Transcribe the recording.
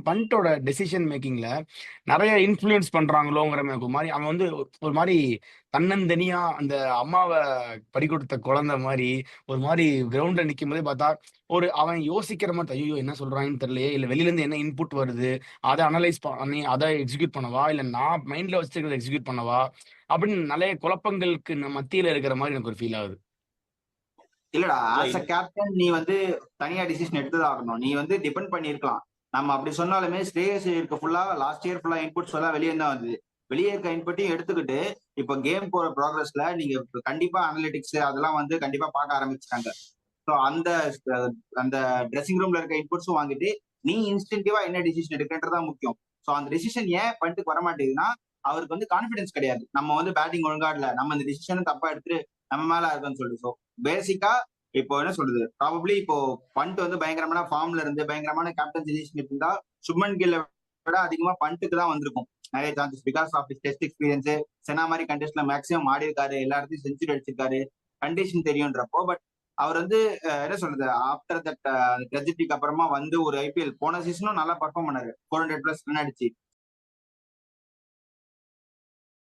பண்டோட decision மேக்கிங்ல நெறைய influence பண்றாங்களோங்கிற ஒரு மாரி அவன் வந்து ஒரு மாரி தன்னந்தனியா அந்த அம்மாவ பறிகொடுத்த குழந்தை மாரி, ஒரு மாரி கிரவுண்ட்ல நிக்கும்போதே பார்த்தா, அவன் யோசிக்கிற மாரி, "ஐய்யய்யோ! என்ன சொல்றாங்கன்னு தெரியலையே! இல்ல வெளியிலருந்து என்ன இன்புட் வருது? அத அனலைஸ் பண்ணி அத எக்ஸிக்யூட் பண்ணவா? இல்ல நான் மைண்ட்ல வச்சிருக்கிறத எக்ஸிக்யூட் பண்ணவா?" அப்படின்னு நெறைய குழப்பங்களுக்கு மத்தியில இருக்கிற மாரி எனக்கு ஒரு ஃபீல் ஆகுது. இல்லடா, இல்ல ஆஸ் அ கேப்டன் நீ வந்து தனியா டிசிஷன் எடுத்துதான் ஆகணும். நீ வந்து டிபெண்ட் பண்ணியிருக்கலாம். நம்ம அப்படி சொன்னாலுமே ஸ்ரேயஸ் ஐயருக்கு ஃபுல்லா லாஸ்ட் இயர் ஃபுல்லா இன்புட்ஸ் எல்லாம் வெளிய தான் வந்தது. வெளிய இருக்க இன்புட்டையும் எடுத்துக்கிட்டு, இப்ப கேம் போற ப்ராக்ரஸ்ல நீங்க கண்டிப்பா அனலிட்டிக்ஸ் அதெல்லாம் வந்து கண்டிப்பா பார்க்க ஆரம்பிச்சுட்டாங்க. ஸோ அந்த ட்ரெஸ்ஸிங் ரூம்ல இருக்க இன்புட்ஸும் வாங்கிட்டு, நீ இன்ஸ்டிங்டிவா என்ன டிசிஷன் எடுக்கன்றது முக்கியம். ஸோ அந்த டிசிஷன் ஏன் பண்ட்டுக்கு வர மாட்டேங்குதுன்னா, அவருக்கு வந்து கான்ஃபிடன்ஸ் கிடையாது. நம்ம வந்து பேட்டிங் ஒழுங்கா இல்ல. நம்ம இந்த டிசிஷனும் தப்பா எடுத்துட்டு நம்ம மேல இருக்குன்னு சொல்லிட்டு. ஸோ பேசிக்கா இப்போ என்ன சொல்றது? ப்ராபப்ளி இப்போ பண்ட் வந்து பயங்கரமான ஃபார்ம்ல இருந்து பயங்கரமான கேப்டன் டிசிஷன் இருந்தா, சுப்மன் கில்ல விட அதிகமா பண்ட்டுக்கு தான் வந்திருக்கும். நெறைய chances because of his test experience. சென்னா மாரி கண்டெஸ்ட்ல மேக்ஸிமம் ஆடியிருக்காரு. எல்லா இடத்தையும் செஞ்சுரி அடிச்சிருக்காரு. கண்டிஷன் தெரியும்ன்றப்போ, பட் அவர் வந்து என்ன சொல்றது? ஆஃப்டர் தட் ட்ரெஜடிக்கு அப்புறமா வந்து ஒரு ஐபிஎல் போன சீசனும் நல்லா பெர்ஃபார்ம் பண்ணாரு. 400 பிளஸ் ரன் அடிச்சு.